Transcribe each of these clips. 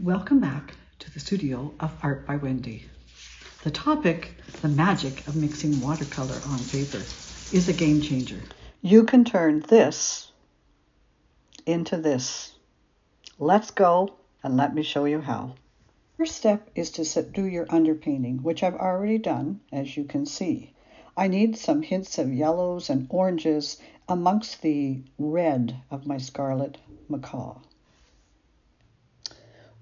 Welcome back to the studio of Art by Wendy. The topic, the magic of mixing watercolor on paper, is a game changer. You can turn this into this. Let's go and let me show you how. First step is to do your underpainting, which I've already done, as you can see. I need some hints of yellows and oranges amongst the red of my Scarlett Macaw.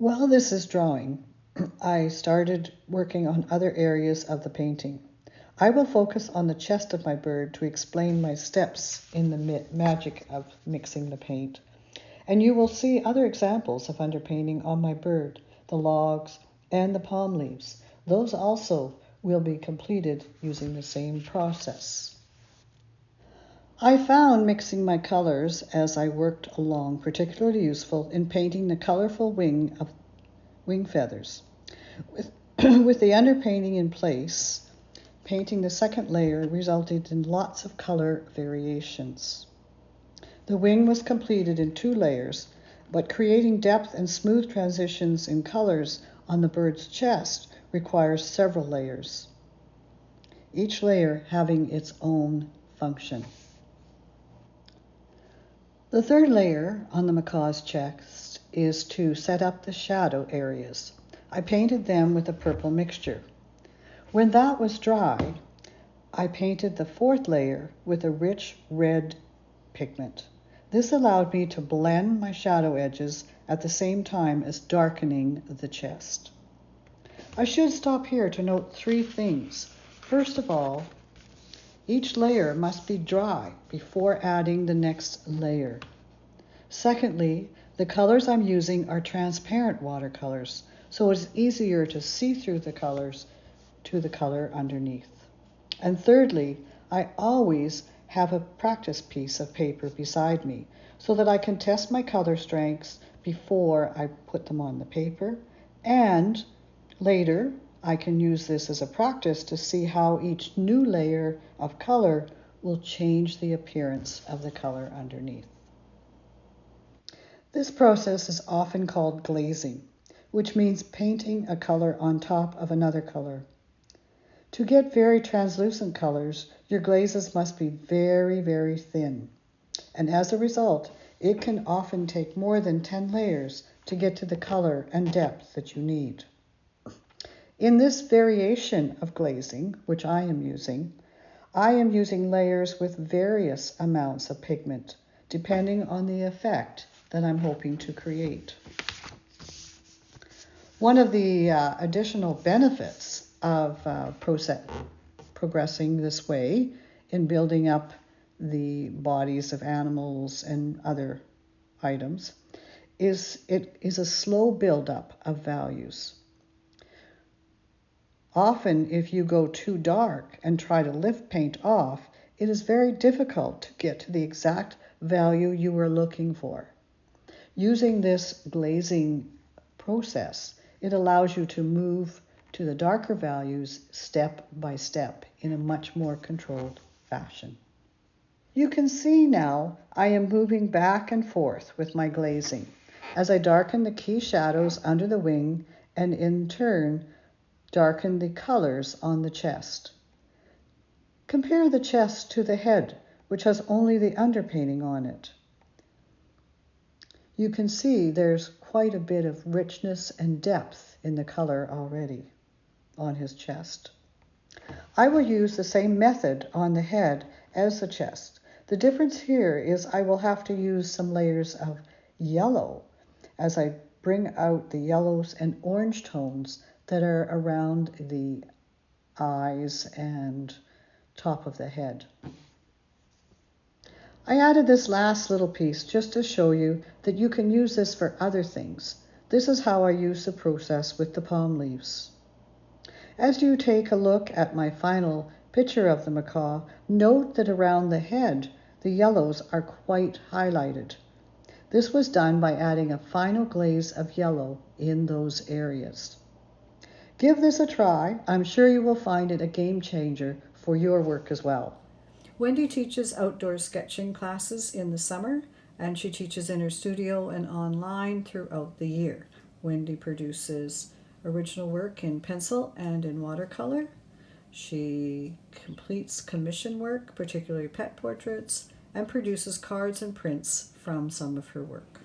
While this is drawing, I started working on other areas of the painting. I will focus on the chest of my bird to explain my steps in the magic of mixing the paint. And you will see other examples of underpainting on my bird, the logs, and the palm leaves. Those also will be completed using the same process. I found mixing my colors as I worked along particularly useful in painting the colorful wing feathers. With the underpainting in place, painting the second layer resulted in lots of color variations. The wing was completed in 2 layers, but creating depth and smooth transitions in colors on the bird's chest requires several layers, each layer having its own function. The third layer on the macaw's chest is to set up the shadow areas. I painted them with a purple mixture. When that was dry, I painted the 4th layer with a rich red pigment. This allowed me to blend my shadow edges at the same time as darkening the chest. I should stop here to note 3 things. First of all, each layer must be dry before adding the next layer. Secondly, the colors I'm using are transparent watercolors, so it's easier to see through the colors to the color underneath. And thirdly, I always have a practice piece of paper beside me so that I can test my color strengths before I put them on the paper, and later I can use this as a practice to see how each new layer of color will change the appearance of the color underneath. This process is often called glazing, which means painting a color on top of another color. To get very translucent colors, your glazes must be very, very thin. And as a result, it can often take more than 10 layers to get to the color and depth that you need. In this variation of glazing, which I am using layers with various amounts of pigment, depending on the effect that I'm hoping to create. One of the additional benefits of progressing this way in building up the bodies of animals and other items is it is a slow buildup of values. Often, if you go too dark and try to lift paint off, it is very difficult to get to the exact value you were looking for. Using this glazing process, it allows you to move to the darker values step by step in a much more controlled fashion. You can see now I am moving back and forth with my glazing as I darken the key shadows under the wing and in turn darken the colors on the chest. Compare the chest to the head, which has only the underpainting on it. You can see there's quite a bit of richness and depth in the color already on his chest. I will use the same method on the head as the chest. The difference here is I will have to use some layers of yellow as I bring out the yellows and orange tones that are around the eyes and top of the head. I added this last little piece just to show you that you can use this for other things. This is how I use the process with the palm leaves. As you take a look at my final picture of the macaw, note that around the head, the yellows are quite highlighted. This was done by adding a final glaze of yellow in those areas. Give this a try. I'm sure you will find it a game changer for your work as well. Wendy teaches outdoor sketching classes in the summer, and she teaches in her studio and online throughout the year. Wendy produces original work in pencil and in watercolor. She completes commission work, particularly pet portraits, and produces cards and prints from some of her work.